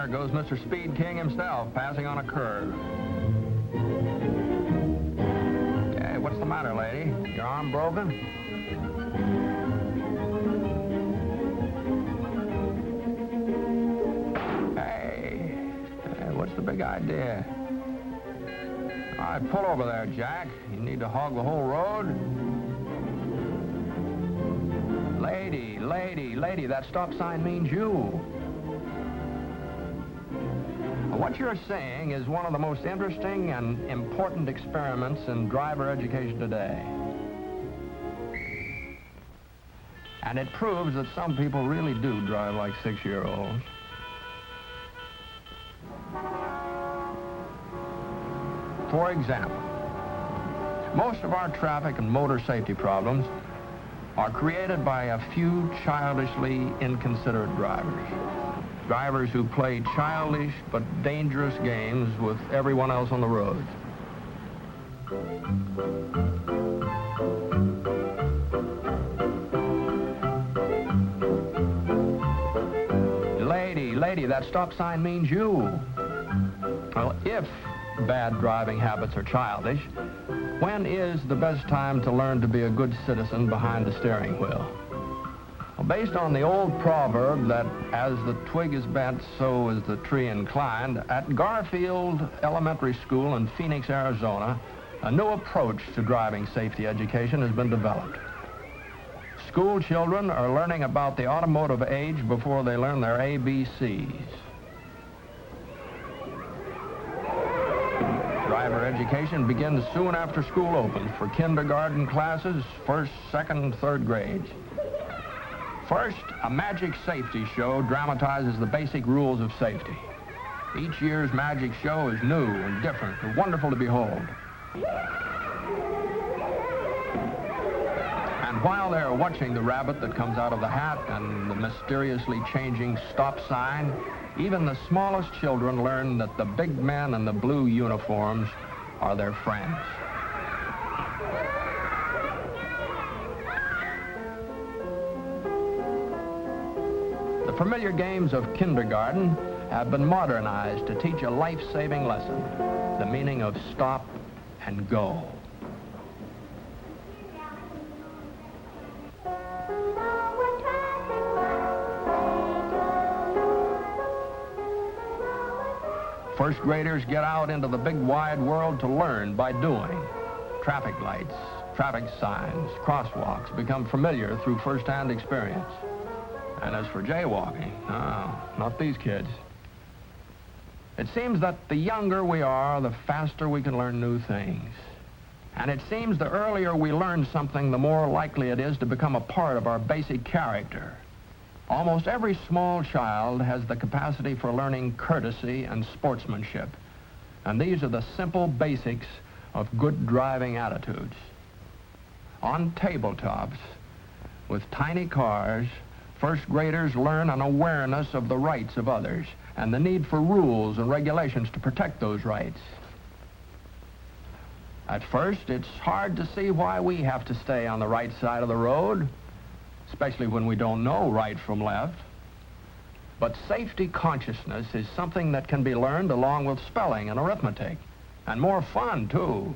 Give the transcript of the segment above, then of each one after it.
There goes Mr. Speed King himself, passing on a curve. Hey, what's the matter, lady? Your arm broken? Hey, what's the big idea? All right, pull over there, Jack. You need to hog the whole road? Lady, that stop sign means you. What you're saying is one of the most interesting and important experiments in driver education today. And it proves that some people really do drive like 6-year-olds. For example, most of our traffic and motor safety problems are created by a few childishly inconsiderate drivers. Drivers who play childish but dangerous games with everyone else on the road. Lady, that stop sign means you. Well, if bad driving habits are childish, when is the best time to learn to be a good citizen behind the steering wheel? Well, based on the old proverb that as the twig is bent, so is the tree inclined, at Garfield Elementary School in Phoenix, Arizona, a new approach to driving safety education has been developed. School children are learning about the automotive age before they learn their ABCs. Driver education begins soon after school opens for kindergarten classes, 1st, 2nd, and 3rd grades. First, a magic safety show dramatizes the basic rules of safety. Each year's magic show is new and different and wonderful to behold. And while they're watching the rabbit that comes out of the hat and the mysteriously changing stop sign, even the smallest children learn that the big men in the blue uniforms are their friends. The familiar games of kindergarten have been modernized to teach a life-saving lesson, the meaning of stop and go. First graders get out into the big wide world to learn by doing. Traffic lights, traffic signs, crosswalks become familiar through first-hand experience. And as for jaywalking, not these kids. It seems that the younger we are, the faster we can learn new things. And it seems the earlier we learn something, the more likely it is to become a part of our basic character. Almost every small child has the capacity for learning courtesy and sportsmanship. And these are the simple basics of good driving attitudes. On tabletops, with tiny cars, first graders learn an awareness of the rights of others and the need for rules and regulations to protect those rights. At first, it's hard to see why we have to stay on the right side of the road, especially when we don't know right from left. But safety consciousness is something that can be learned along with spelling and arithmetic, and more fun, too,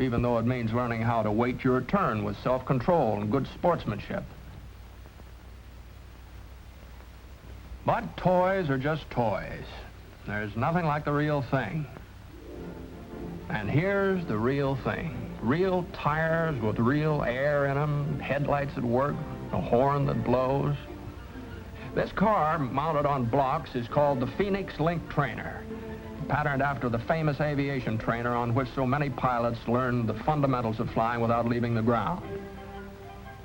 even though it means learning how to wait your turn with self-control and good sportsmanship. But toys are just toys. There's nothing like the real thing. And here's the real thing. Real tires with real air in them, headlights that work, a horn that blows. This car, mounted on blocks, is called the Phoenix Link Trainer, patterned after the famous aviation trainer on which so many pilots learned the fundamentals of flying without leaving the ground.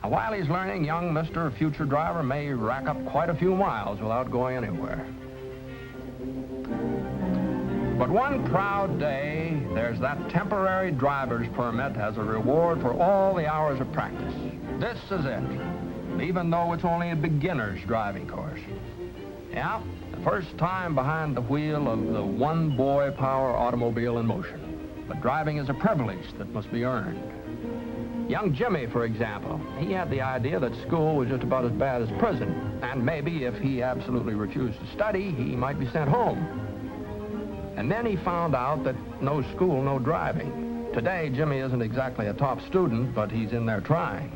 Now, while he's learning, young Mr. Future Driver may rack up quite a few miles without going anywhere. But one proud day, there's that temporary driver's permit as a reward for all the hours of practice. This is it, even though it's only a beginner's driving course. Yeah, the first time behind the wheel of the one-boy power automobile in motion. But driving is a privilege that must be earned. Young Jimmy, for example, he had the idea that school was just about as bad as prison, and maybe if he absolutely refused to study, he might be sent home. And then he found out that no school, no driving. Today, Jimmy isn't exactly a top student, but he's in there trying.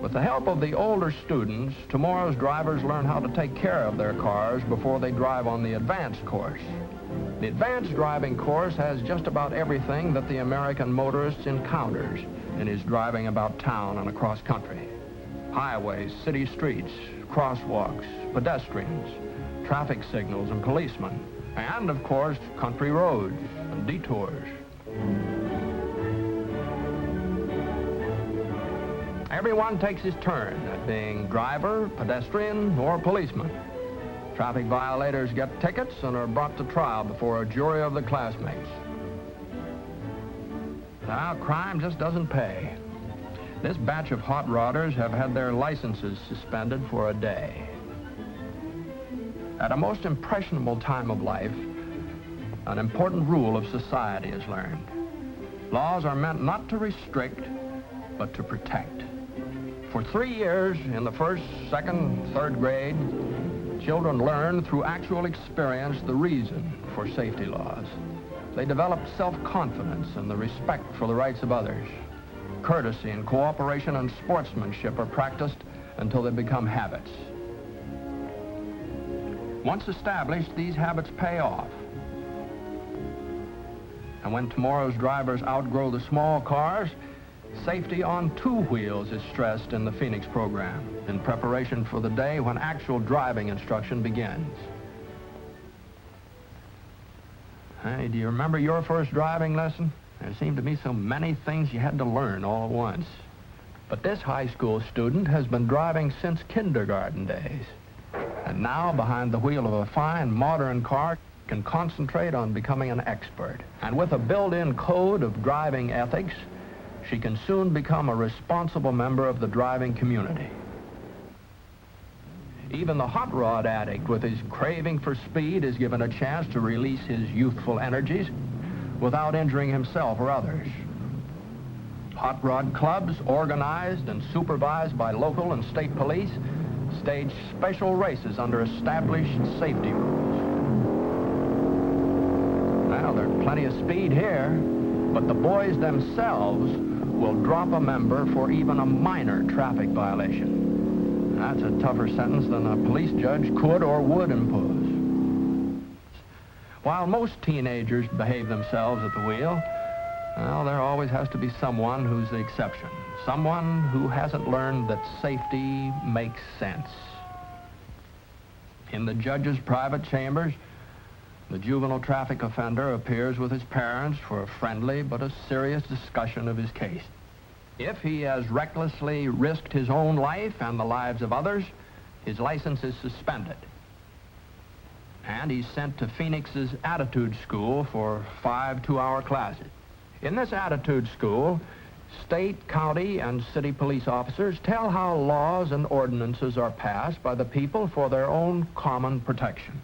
With the help of the older students, tomorrow's drivers learn how to take care of their cars before they drive on the advanced course. The advanced driving course has just about everything that the American motorist encounters in his driving about town and across country. Highways, city streets, crosswalks, pedestrians, traffic signals and policemen, and, of course, country roads and detours. Everyone takes his turn at being driver, pedestrian, or policeman. Traffic violators get tickets and are brought to trial before a jury of the classmates. Now, crime just doesn't pay. This batch of hot rodders have had their licenses suspended for a day. At a most impressionable time of life, an important rule of society is learned. Laws are meant not to restrict, but to protect. For 3 years, in the first, second, third grade, children learn through actual experience the reason for safety laws. They develop self-confidence and the respect for the rights of others. Courtesy and cooperation and sportsmanship are practiced until they become habits. Once established, these habits pay off. And when tomorrow's drivers outgrow the small cars, safety on 2 wheels is stressed in the Phoenix program in preparation for the day when actual driving instruction begins. Hey, do you remember your first driving lesson? There seemed to be so many things you had to learn all at once. But this high school student has been driving since kindergarten days. And now, behind the wheel of a fine, modern car, can concentrate on becoming an expert. And with a built-in code of driving ethics, she can soon become a responsible member of the driving community. Even the hot rod addict with his craving for speed is given a chance to release his youthful energies without injuring himself or others. Hot rod clubs, organized and supervised by local and state police, stage special races under established safety rules. Now, there's plenty of speed here, but the boys themselves will drop a member for even a minor traffic violation. That's a tougher sentence than a police judge could or would impose. While most teenagers behave themselves at the wheel, well, there always has to be someone who's the exception. Someone who hasn't learned that safety makes sense. In the judge's private chambers, the juvenile traffic offender appears with his parents for a friendly but a serious discussion of his case. If he has recklessly risked his own life and the lives of others, his license is suspended. And he's sent to Phoenix's attitude school for 5 two-hour classes. In this attitude school, state, county, and city police officers tell how laws and ordinances are passed by the people for their own common protection.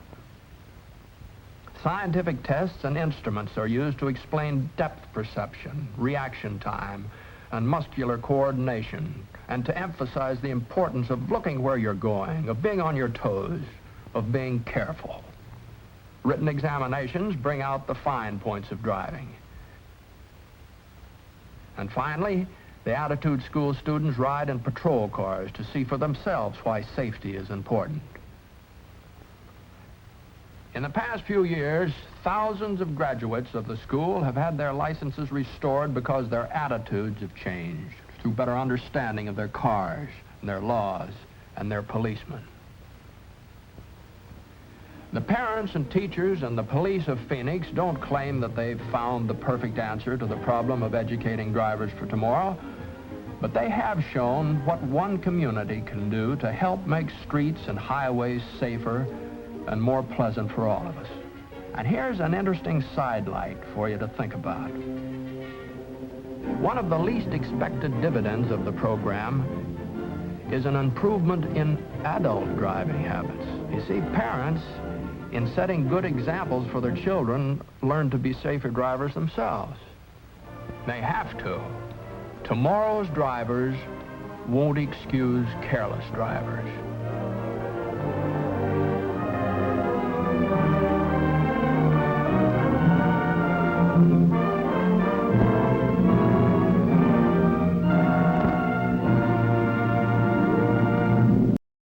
Scientific tests and instruments are used to explain depth perception, reaction time, and muscular coordination, and to emphasize the importance of looking where you're going, of being on your toes, of being careful. Written examinations bring out the fine points of driving. And finally, the attitude school students ride in patrol cars to see for themselves why safety is important. In the past few years, thousands of graduates of the school have had their licenses restored because their attitudes have changed through better understanding of their cars, and their laws, and their policemen. The parents and teachers and the police of Phoenix don't claim that they've found the perfect answer to the problem of educating drivers for tomorrow, but they have shown what one community can do to help make streets and highways safer and more pleasant for all of us. And here's an interesting sidelight for you to think about. One of the least expected dividends of the program is an improvement in adult driving habits. You see, parents, in setting good examples for their children, learn to be safer drivers themselves. They have to. Tomorrow's drivers won't excuse careless drivers.